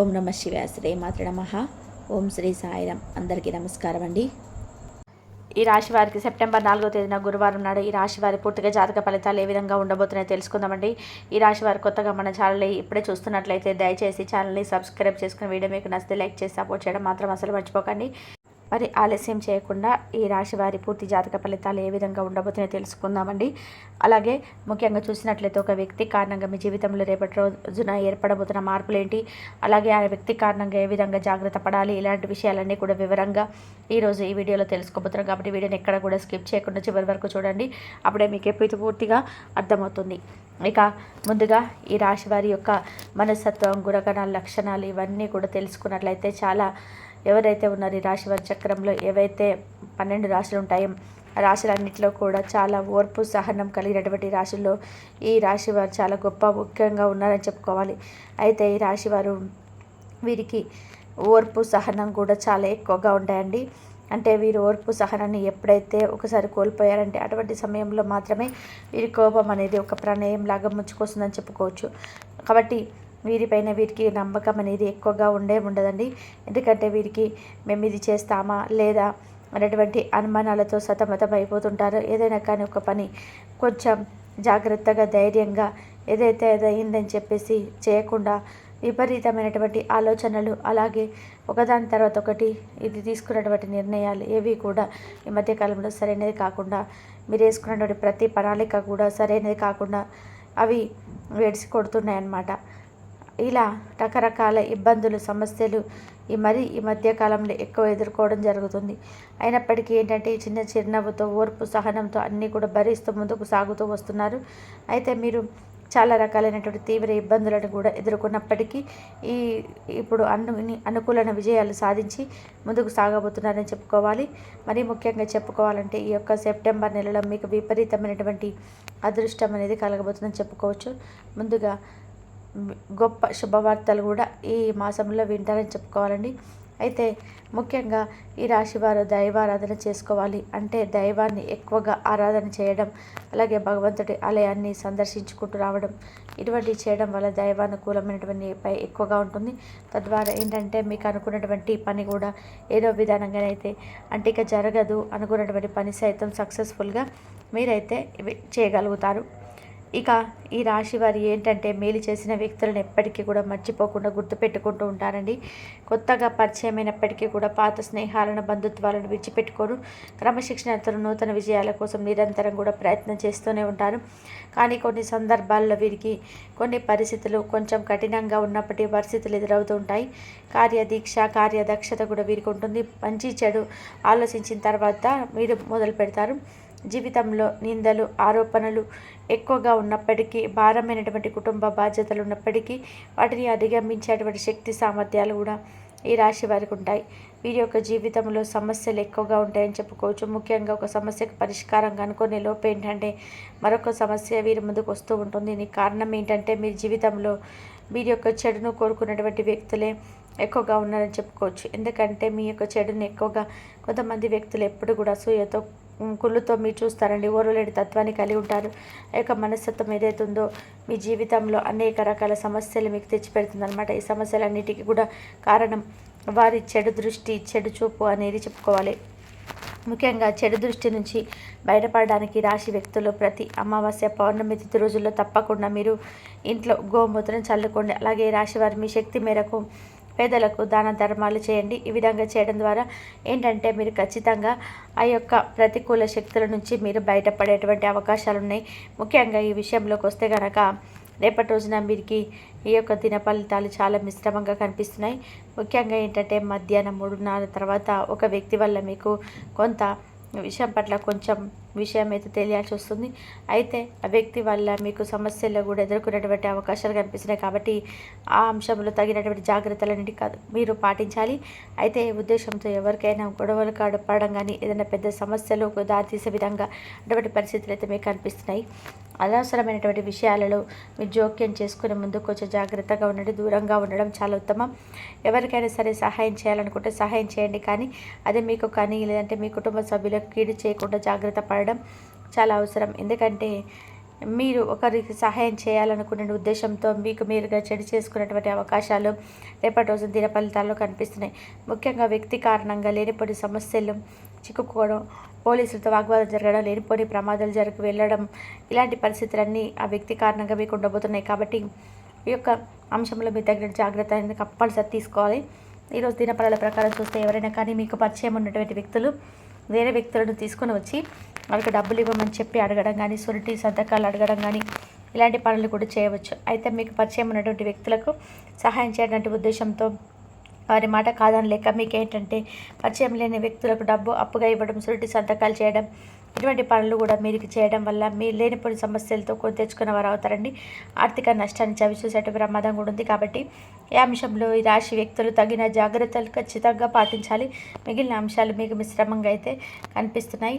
ఓం నమ శివాయ. శ్రీ మాత్ర నమః. ఓం శ్రీ సాయిరాం. అందరికీ నమస్కారం అండి. ఈ రాశి వారికి సెప్టెంబర్ 4వ తేదీన గురువారం నాడు ఈ రాశి వారి పూర్తిగా జాతక ఫలితాలు ఏ విధంగా ఉండబోతున్నాయో తెలుసుకుందామండి. ఈ రాశి వారు కొత్తగా మన ఛానల్ని ఇప్పుడే చూస్తున్నట్లయితే దయచేసి ఛానల్ని సబ్స్క్రైబ్ చేసుకుని వీడియో మీకు నచ్చితే లైక్ చేసి సపోర్ట్ చేయడం మాత్రం అసలు మర్చిపోకండి. మరి ఆలస్యం చేయకుండా ఈ రాశి వారి పూర్తి జాతక ఫలితాలు ఏ విధంగా ఉండబోతున్నాయో తెలుసుకుందామండి. అలాగే ముఖ్యంగా చూసినట్లయితే ఒక వ్యక్తి కారణంగా మీ జీవితంలో రేపటి రోజున ఏర్పడబోతున్న మార్పులు ఏంటి, అలాగే ఆ వ్యక్తి కారణంగా ఏ విధంగా జాగ్రత్త పడాలి, ఇలాంటి విషయాలన్నీ కూడా వివరంగా ఈరోజు ఈ వీడియోలో తెలుసుకోబోతున్నాం. కాబట్టి వీడియోని ఎక్కడ కూడా స్కిప్ చేయకుండా చివరి వరకు చూడండి. అప్పుడే మీకు పూర్తిగా అర్థమవుతుంది. ఇక ముందుగా ఈ రాశి వారి యొక్క మనస్తత్వం, గుణగణాల లక్షణాలు ఇవన్నీ కూడా తెలుసుకున్నట్లయితే చాలా ఎవరైతే ఉన్నారో ఈ రాశి వారి చక్రంలో ఏవైతే 12 రాశులు ఉంటాయో ఆ రాశులన్నింటిలో కూడా చాలా ఓర్పు సహనం కలిగినటువంటి రాశుల్లో ఈ రాశి వారు చాలా గొప్ప ముఖ్యంగా ఉన్నారని చెప్పుకోవాలి. అయితే ఈ రాశి వారు వీరికి ఓర్పు సహనం కూడా చాలా ఎక్కువగా ఉంటాయండి. అంటే వీరు ఓర్పు సహనాన్ని ఎప్పుడైతే ఒకసారి కోల్పోయారంటే అటువంటి సమయంలో మాత్రమే వీరి కోపం అనేది ఒక ప్రణయం లాగా ముంచుకొస్తుందని చెప్పుకోవచ్చు. కాబట్టి వీరిపైన వీరికి నమ్మకం అనేది ఎక్కువగా ఉండదండి. ఎందుకంటే వీరికి మేము ఇది చేస్తామా లేదా అనేటువంటి అనుమానాలతో సతమతం అయిపోతుంటారో ఏదైనా కానీ ఒక పని కొంచెం జాగ్రత్తగా ధైర్యంగా ఏదైతే అయిందని చెప్పేసి చేయకుండా విపరీతమైనటువంటి ఆలోచనలు, అలాగే ఒకదాని తర్వాత ఒకటి ఇది తీసుకున్నటువంటి నిర్ణయాలు ఏవి కూడా ఈ మధ్యకాలంలో సరైనది కాకుండా, మీరు వేసుకున్నటువంటి ప్రతి ప్రణాళిక కూడా సరైనది కాకుండా అవి వెడిసి కొడుతున్నాయన్నమాట. ఇలా రకరకాల ఇబ్బందులు, సమస్యలు ఈ మధ్యకాలంలో ఎక్కువ ఎదుర్కోవడం జరుగుతుంది. అయినప్పటికీ ఏంటంటే చిన్న చిరునవ్వుతో, ఓర్పు సహనంతో అన్నీ కూడా భరిస్తూ ముందుకు సాగుతూ వస్తున్నారు. అయితే మీరు చాలా రకాలైనటువంటి తీవ్ర ఇబ్బందులను కూడా ఎదుర్కొన్నప్పటికీ ఇప్పుడు అనుకూలమైన విజయాలు సాధించి ముందుకు సాగబోతున్నారని చెప్పుకోవాలి. మరీ ముఖ్యంగా చెప్పుకోవాలంటే ఈ యొక్క సెప్టెంబర్ నెలలో మీకు విపరీతమైనటువంటి అదృష్టం అనేది కలగబోతుందని చెప్పుకోవచ్చు. ముందుగా గొప్ప శుభవార్తలు కూడా ఈ మాసంలో వింటారని చెప్పుకోవాలండి. అయితే ముఖ్యంగా ఈ రాశి వారు దైవారాధన చేసుకోవాలి. అంటే దైవాన్ని ఎక్కువగా ఆరాధన చేయడం, అలాగే భగవంతుడి ఆలయాన్ని సందర్శించుకుంటూ రావడం, ఇటువంటి చేయడం వల్ల దైవానుకూలమైనటువంటి పై ఎక్కువగా ఉంటుంది. తద్వారా ఏంటంటే మీకు అనుకున్నటువంటి పని కూడా ఏదో విధానంగానైతే అంటే ఇక జరగదు అనుకున్నటువంటి పని సైతం సక్సెస్ఫుల్గా మీరైతే చేయగలుగుతారు. ఇక ఈ రాశి వారు ఏంటంటే మేలు చేసిన వ్యక్తులను ఎప్పటికీ కూడా మర్చిపోకుండా గుర్తుపెట్టుకుంటూ ఉంటారండి. కొత్తగా పరిచయమైనప్పటికీ కూడా పాత స్నేహాలను, బంధుత్వాలను విడిచిపెట్టుకోరు. క్రమశిక్షణతో నూతన విజయాల కోసం నిరంతరం కూడా ప్రయత్నం చేస్తూనే ఉంటారు. కానీ కొన్ని సందర్భాల్లో వీరికి కొన్ని పరిస్థితులు కొంచెం కఠినంగా ఉన్నప్పటికీ పరిస్థితులు ఎదురవుతూ ఉంటాయి. కార్యదీక్ష, కార్యదక్షత కూడా వీరికి ఉంటుంది. మంచి చెడు ఆలోచించిన తర్వాత మీరు మొదలు పెడతారు. జీవితంలో నిందలు, ఆరోపణలు ఎక్కువగా ఉన్నప్పటికీ, భారమైనటువంటి కుటుంబ బాధ్యతలు ఉన్నప్పటికీ వాటిని అధిగమించేటువంటి శక్తి సామర్థ్యాలు కూడా ఈ రాశి వారికి ఉంటాయి. వీరి యొక్క జీవితంలో సమస్యలు ఎక్కువగా ఉంటాయని చెప్పుకోవచ్చు. ముఖ్యంగా ఒక సమస్యకు పరిష్కారం కనుక్కునే లోపు ఏంటంటే మరొక సమస్య వీరి ముందుకు వస్తూ ఉంటుంది. దీనికి కారణం ఏంటంటే మీ జీవితంలో వీరి యొక్క చెడును కోరుకున్నటువంటి వ్యక్తులే ఎక్కువగా ఉన్నారని చెప్పుకోవచ్చు. ఎందుకంటే మీ యొక్క చెడుని ఎక్కువగా కొంతమంది వ్యక్తులు ఎప్పుడు కూడా అసూయతో, కుళ్ళుతో మీరు చూస్తారండి. ఓర్వలేని తత్వాన్ని కలిగి ఉంటారు. ఆ యొక్క మనస్తత్వం ఏదైతే ఉందో మీ జీవితంలో అనేక రకాల సమస్యలు మీకు తెచ్చిపెడుతుంది అనమాట. ఈ సమస్యలన్నిటికీ కూడా కారణం వారి చెడు దృష్టి, చెడు చూపు అనేది చెప్పుకోవాలి. ముఖ్యంగా చెడు దృష్టి నుంచి బయటపడడానికి రాశి వ్యక్తులు ప్రతి అమావాస్య, పౌర్ణమి తిథి రోజుల్లో తప్పకుండా మీరు ఇంట్లో గోమూత్రం చల్లుకోండి. అలాగే రాశి వారు మీ శక్తి మేరకు పేదలకు దాన ధర్మాలు చేయండి. ఈ విధంగా చేయడం ద్వారా ఏంటంటే మీరు ఖచ్చితంగా ఆ యొక్క ప్రతికూల శక్తుల నుంచి మీరు బయటపడేటువంటి అవకాశాలు ఉన్నాయి. ముఖ్యంగా ఈ విషయంలోకి వస్తే కనుక రేపటి రోజున వీరికి ఈ యొక్క దిన ఫలితాలు చాలా మిశ్రమంగా కనిపిస్తున్నాయి. ముఖ్యంగా ఏంటంటే మధ్యాహ్నం 3:30 తర్వాత ఒక వ్యక్తి వల్ల మీకు కొంత విషయం పట్ల కొంచెం విషయం అయితే తెలియాల్సి వస్తుంది. అయితే ఆ వ్యక్తి వల్ల మీకు సమస్యల్లో కూడా ఎదుర్కొనేటువంటి అవకాశాలు కనిపిస్తున్నాయి. కాబట్టి ఆ అంశంలో తగినటువంటి జాగ్రత్తలన్నింటి మీరు పాటించాలి. అయితే ఈ ఉద్దేశంతో ఎవరికైనా గొడవలు పడడం కానీ ఏదైనా పెద్ద సమస్యలు దారితీసే విధంగా అటువంటి పరిస్థితులు అయితే మీకు కనిపిస్తున్నాయి. అనవసరమైనటువంటి విషయాలలో మీరు జోక్యం చేసుకునే ముందు కొంచెం జాగ్రత్తగా ఉండండి. దూరంగా ఉండడం చాలా ఉత్తమం. ఎవరికైనా సరే సహాయం చేయాలనుకుంటే సహాయం చేయండి, కానీ అదే మీకు కానీ లేదంటే మీ కుటుంబ సభ్యులకు కీడు చేయకుండా జాగ్రత్త పడడం చాలా అవసరం. ఎందుకంటే మీరు ఒకరికి సహాయం చేయాలనుకునే ఉద్దేశంతో మీకు మీరుగా చెడు చేసుకున్నటువంటి అవకాశాలు రేపటి రోజు దిన ఫలితాల్లో కనిపిస్తున్నాయి. ముఖ్యంగా వ్యక్తి కారణంగా లేనిపోని సమస్యలు చిక్కుకోవడం, పోలీసులతో వాగ్వాదం జరగడం, లేనిపోని ప్రమాదాలు వెళ్ళడం, ఇలాంటి పరిస్థితులన్నీ ఆ వ్యక్తి కారణంగా మీకు ఉండబోతున్నాయి. కాబట్టి ఈ యొక్క అంశంలో మీరు తగిన జాగ్రత్త అనేది కంపల్సరీ తీసుకోవాలి. ఈరోజు దినఫలాల ప్రకారం చూస్తే ఎవరైనా కానీ మీకు పరిచయం ఉన్నటువంటి వ్యక్తులు వేరే వ్యక్తులను తీసుకొని వచ్చి వాళ్ళకి డబ్బులు ఇవ్వమని చెప్పి అడగడం కానీ, సురిటి సంతకాలు అడగడం కానీ, ఇలాంటి పనులు కూడా చేయవచ్చు. అయితే మీకు పరిచయం ఉన్నటువంటి వ్యక్తులకు సహాయం చేయడానికి ఉద్దేశంతో వారి మాట కాదని లేక మీకేంటంటే పరిచయం లేని వ్యక్తులకు డబ్బు అప్పుగా ఇవ్వడం, సురిటి సంతకాలు చేయడం, ఇటువంటి పనులు కూడా మీరు చేయడం వల్ల మీరు లేనిపోని సమస్యలతో కొని తెచ్చుకున్న వారు అవుతారండి. ఆర్థిక నష్టాన్ని చవిచూసేట ప్రమాదం కూడా ఉంది. కాబట్టి ఈ అంశంలో ఈ రాశి వ్యక్తులు తగిన జాగ్రత్తలు ఖచ్చితంగా పాటించాలి. మిగిలిన అంశాలు మీకు మిశ్రమంగా అయితే కనిపిస్తున్నాయి.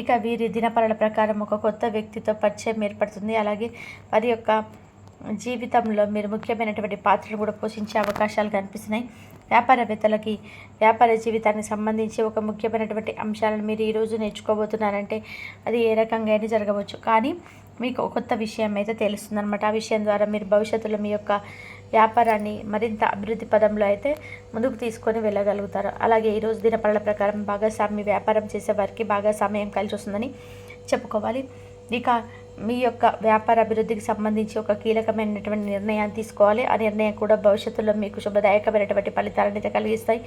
ఇక వీరి దినపరల ప్రకారం ఒక కొత్త వ్యక్తితో పరిచయం ఏర్పడుతుంది. అలాగే వారి యొక్క జీవితంలో మీరు ముఖ్యమైనటువంటి పాత్రను కూడా పోషించే అవకాశాలు కనిపిస్తున్నాయి. వ్యాపారవేత్తలకి వ్యాపార జీవితానికి సంబంధించి ఒక ముఖ్యమైనటువంటి అంశాలను మీరు ఈరోజు నేర్చుకోబోతున్నారంటే అది ఏ రకంగా అయినా జరగవచ్చు. కానీ మీకు కొత్త విషయం అయితే తెలుస్తుందన్నమాట. ఆ విషయం ద్వారా మీరు భవిష్యత్తులో మీ యొక్క వ్యాపారాన్ని మరింత అభివృద్ధి పదంలో అయితే ముందుకు తీసుకొని వెళ్ళగలుగుతారు. అలాగే ఈరోజు దినపరల ప్రకారం భాగస్వామి వ్యాపారం చేసే వారికి బాగా సమయం కలిసి వస్తుందని చెప్పుకోవాలి. ఇక మీ యొక్క వ్యాపార అభివృద్ధికి సంబంధించి ఒక కీలకమైనటువంటి నిర్ణయాన్ని తీసుకోవాలి. ఆ నిర్ణయం కూడా భవిష్యత్తులో మీకు శుభదాయకమైనటువంటి ఫలితాలను అయితే కలిగిస్తాయి,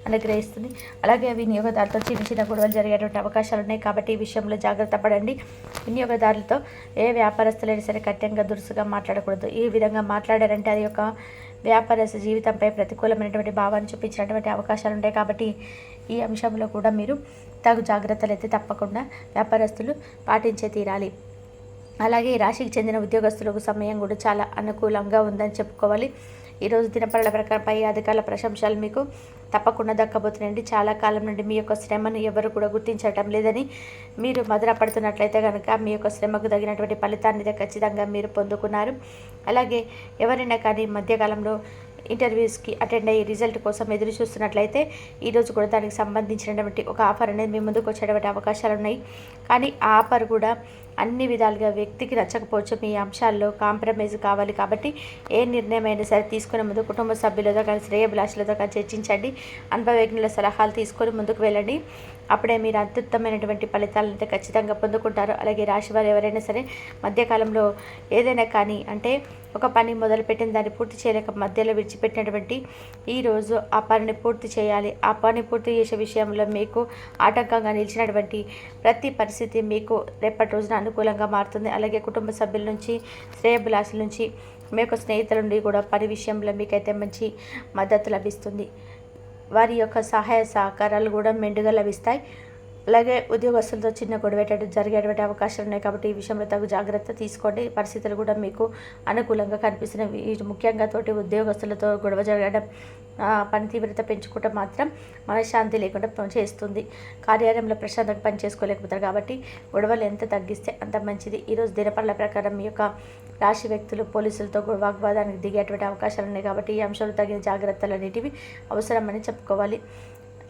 అనుగ్రహిస్తుంది. అలాగే వినియోగదారులతో చిన్న చిన్న గొడవలు జరిగేటువంటి అవకాశాలు ఉన్నాయి. కాబట్టి ఈ విషయంలో జాగ్రత్త పడండి. వినియోగదారులతో ఏ వ్యాపారస్తులైనా సరే కఠినంగా దురుసుగా మాట్లాడకూడదు. ఈ విధంగా మాట్లాడారంటే అది యొక్క వ్యాపారస్తు జీవితంపై ప్రతికూలమైనటువంటి భావాన్ని చూపించినటువంటి అవకాశాలు ఉంటాయి. కాబట్టి ఈ అంశంలో కూడా మీరు తగు జాగ్రత్తలు అయితే తప్పకుండా వ్యాపారస్తులు పాటించే తీరాలి. అలాగే ఈ రాశికి చెందిన ఉద్యోగస్తులకు సమయం కూడా చాలా అనుకూలంగా ఉందని చెప్పుకోవాలి. ఈరోజు దినపరల ప్రకారం పై అధికారుల ప్రశంసలు మీకు తప్పకుండా దక్కబోతున్నాయండి. చాలా కాలం నుండి మీ యొక్క శ్రమను ఎవరు కూడా గుర్తించటం లేదని మీరు మదనపడుతున్నట్లయితే కనుక మీ యొక్క శ్రమకు తగినటువంటి ఫలితాన్ని ఖచ్చితంగా మీరు పొందుకున్నారు. అలాగే ఎవరైనా కానీ మధ్యకాలంలో ఇంటర్వ్యూస్కి అటెండ్ అయ్యి రిజల్ట్ కోసం ఎదురు చూస్తున్నట్లయితే ఈరోజు కూడా దానికి సంబంధించినటువంటి ఒక ఆఫర్ అనేది మీ ముందుకు వచ్చేటువంటి అవకాశాలు ఉన్నాయి. కానీ ఆ ఆఫర్ కూడా అన్ని విధాలుగా వ్యక్తికి నచ్చకపోవచ్చు. మీ అంశాల్లో కాంప్రమైజ్ కావాలి. కాబట్టి ఏ నిర్ణయం అయినా సరే తీసుకునే ముందు కుటుంబ సభ్యులతో కానీ శ్రేయభిలాషులతో కానీ చర్చించండి. అనుభవజ్ఞుల సలహాలు తీసుకొని ముందుకు వెళ్ళండి. అప్పుడే మీరు అత్యుత్తమైనటువంటి ఫలితాలను అయితే ఖచ్చితంగా పొందుకుంటారు. అలాగే రాశివారు ఎవరైనా సరే మధ్యకాలంలో ఏదైనా కానీ అంటే ఒక పని మొదలుపెట్టిన దాన్ని పూర్తి చేయలేక మధ్యలో విడిచిపెట్టినటువంటి ఈరోజు ఆ పనిని పూర్తి చేయాలి. ఆ పని పూర్తి చేసే విషయంలో మీకు ఆటంకంగా నిలిచినటువంటి ప్రతి పరిస్థితి మీకు రేపటి రోజున అనుకూలంగా మారుతుంది. అలాగే కుటుంబ సభ్యుల నుంచి శ్రేయభిలాషుల నుంచి మీ యొక్క స్నేహితుల నుండి కూడా పని విషయంలో మీకైతే మంచి మద్దతు లభిస్తుంది. వారి యొక్క సహాయ సహకారాలు కూడా మెండుగా లభిస్తాయి. అలాగే ఉద్యోగస్తులతో చిన్న గొడవేటట్టు జరిగేటువంటి అవకాశాలు ఉన్నాయి. కాబట్టి ఈ విషయంలో తగు జాగ్రత్త తీసుకోండి. పరిస్థితులు కూడా మీకు అనుకూలంగా కనిపిస్తున్నాయి. ముఖ్యంగా తోటి ఉద్యోగస్తులతో గొడవ జరగడం, పని తీవ్రత పెంచుకుంటే మాత్రం మనశ్శాంతి లేకుండా చేస్తుంది. కార్యాలయంలో ప్రశాంతంగా పని చేసుకోలేకపోతారు. కాబట్టి గొడవలు ఎంత తగ్గిస్తే అంత మంచిది. ఈరోజు దినపరల ప్రకారం మీ యొక్క రాశి వ్యక్తులు పోలీసులతో వాగ్వాదానికి దిగేటువంటి అవకాశాలు ఉన్నాయి. కాబట్టి ఈ అంశాలు తగిన జాగ్రత్తలు అనేటివి అవసరమని చెప్పుకోవాలి.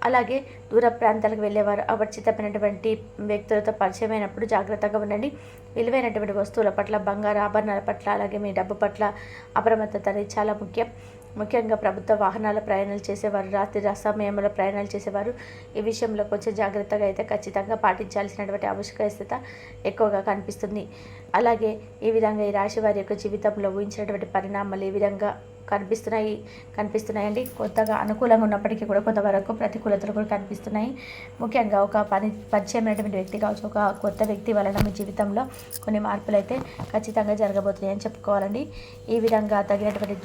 అలాగే దూర ప్రాంతాలకు వెళ్ళేవారు అపరిచితమైనటువంటి వ్యక్తులతో పరిచయమైనప్పుడు జాగ్రత్తగా ఉండండి. విలువైనటువంటి వస్తువుల పట్ల, బంగారు ఆభరణాల పట్ల, అలాగే మీ డబ్బు పట్ల అప్రమత్తత అనేది చాలా ముఖ్యం. ముఖ్యంగా ప్రభుత్వ వాహనాల ప్రయాణాలు చేసేవారు, రాత్రి సమయంలో ప్రయాణాలు చేసేవారు ఈ విషయంలో కొంచెం జాగ్రత్తగా అయితే ఖచ్చితంగా పాటించాల్సినటువంటి ఆవశ్యకత ఎక్కువగా కనిపిస్తుంది. అలాగే ఈ విధంగా ఈ రాశి వారి యొక్క జీవితంలో ఊహించినటువంటి పరిణామాలు ఈ విధంగా కనిపిస్తున్నాయండి. కొత్తగా అనుకూలంగా ఉన్నప్పటికీ కూడా కొంతవరకు ప్రతికూలతలు కూడా కనిపిస్తున్నాయి. ముఖ్యంగా ఒక పరిచయమైనటువంటి వ్యక్తి కావచ్చు, ఒక కొత్త వ్యక్తి వలన మీ జీవితంలో కొన్ని మార్పులు అయితే ఖచ్చితంగా జరగబోతున్నాయని చెప్పుకోవాలండి. ఈ విధంగా తగినటువంటి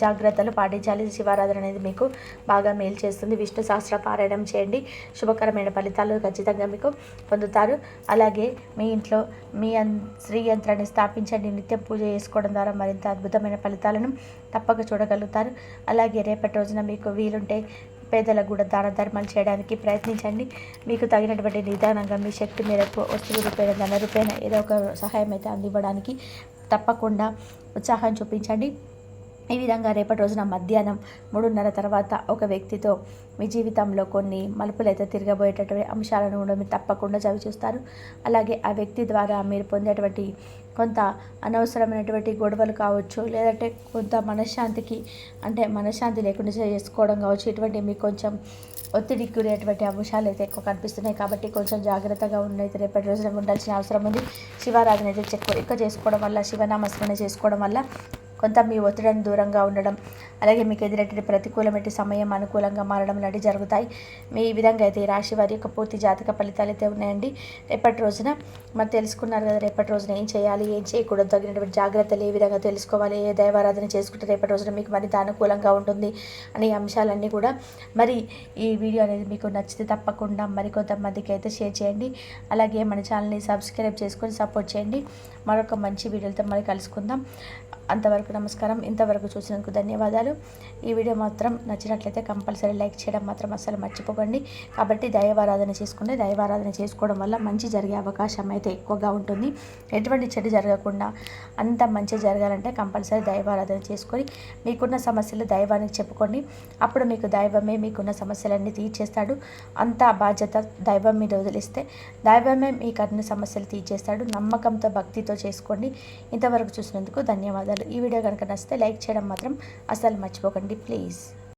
జాగ్రత్తలు పాటించాలి. శివారాధన అనేది మీకు బాగా మేలు చేస్తుంది. విష్ణు సహస్ర పారాయణం చేయండి. శుభకరమైన ఫలితాలు ఖచ్చితంగా మీకు పొందుతారు. అలాగే మీ ఇంట్లో మీ శ్రీ యంత్రాన్ని స్థాపించండి. నిత్యం పూజ చేసుకోవడం ద్వారా మరింత అద్భుతమైన ఫలితాలను తప్పక చూడగలుగుతారు. అలాగే రేపటి రోజున మీకు వీలుంటే పేదలకు కూడా దాన ధర్మాలు చేయడానికి ప్రయత్నించండి. మీకు తగినటువంటి నిదానంగా మీ శక్తి మేరకు వస్తువు రూపాయల, ధన రూపాయల ఏదో ఒక సహాయం అయితే అందివ్వడానికి తప్పకుండా ఉత్సాహం చూపించండి. ఈ విధంగా రేపటి రోజున మధ్యాహ్నం 3:30 తర్వాత ఒక వ్యక్తితో మీ జీవితంలో కొన్ని మలుపులైతే తిరగబోయేటటువంటి అంశాలను కూడా మీరు తప్పకుండా చవి చూస్తారు. అలాగే ఆ వ్యక్తి ద్వారా మీరు పొందేటువంటి కొంత అనవసరమైనటువంటి గొడవలు కావచ్చు, లేదంటే కొంత మనశ్శాంతికి అంటే మనశ్శాంతి లేకుండా చేసుకోవడం కావచ్చు, ఇటువంటి మీకు కొంచెం ఒత్తిడికి గురేటువంటి అంశాలు అయితే ఎక్కువ కనిపిస్తున్నాయి. కాబట్టి కొంచెం జాగ్రత్తగా ఉన్నైతే రేపటి రోజున ఉండాల్సిన అవసరం ఉంది. శివారాధన అయితే ఎక్కువ చేసుకోవడం వల్ల, శివనామస్మరణ చేసుకోవడం వల్ల కొంత మీ ఒత్తిడిని దూరంగా ఉండడం, అలాగే మీకు ఎదురటువంటి ప్రతికూలమైన సమయం అనుకూలంగా మారడం లాంటివి జరుగుతాయి. మీ ఈ విధంగా అయితే ఈ రాశి వారి యొక్క పూర్తి జాతక ఫలితాలు అయితే ఉన్నాయండి. రేపటి రోజున మరి తెలుసుకున్నారు కదా, రేపటి రోజున ఏం చేయాలి, ఏం చేయకూడదు, తగినటువంటి జాగ్రత్తలు ఏ విధంగా తెలుసుకోవాలి, ఏ దైవారాధన చేసుకుంటే రేపటి రోజున మీకు మరింత అనుకూలంగా ఉంటుంది అనే అంశాలన్నీ కూడా మరి ఈ వీడియో అనేది మీకు నచ్చితే తప్పకుండా మరి కొంతమందికి అయితే షేర్ చేయండి. అలాగే మన ఛానల్ని సబ్స్క్రైబ్ చేసుకొని సపోర్ట్ చేయండి. మరొక మంచి వీడియోలతో మరి కలుసుకుందాం. అంతవరకు నమస్కారం. ఇంతవరకు చూసినందుకు ధన్యవాదాలు. ఈ వీడియో మాత్రం నచ్చినట్లయితే కంపల్సరీ లైక్ చేయడం మాత్రం అస్సలు మర్చిపోకండి. కాబట్టి దైవారాధన చేసుకుంటే దైవారాధన చేసుకోవడం వల్ల మంచి జరిగే అవకాశం అయితే ఎక్కువగా ఉంటుంది. ఎటువంటి చెడు జరగకుండా అంత మంచి జరగాలంటే కంపల్సరీ దైవారాధన చేసుకొని మీకున్న సమస్యలు దైవానికి చెప్పుకోండి. అప్పుడు మీకు దైవమే మీకున్న సమస్యలన్నీ తీర్చేస్తాడు. అంత బాధ్యత దైవం మీద వదిలిస్తే దైవమే మీకు అన్ని సమస్యలు తీర్చేస్తాడు. నమ్మకంతో భక్తితో చేసుకోండి. ఇంతవరకు చూసినందుకు ధన్యవాదాలు. ఈ వీడియో కనుక నచ్చితే లైక్ చేయడం మాత్రం అస్సలు మర్చిపోకండి ప్లీజ్.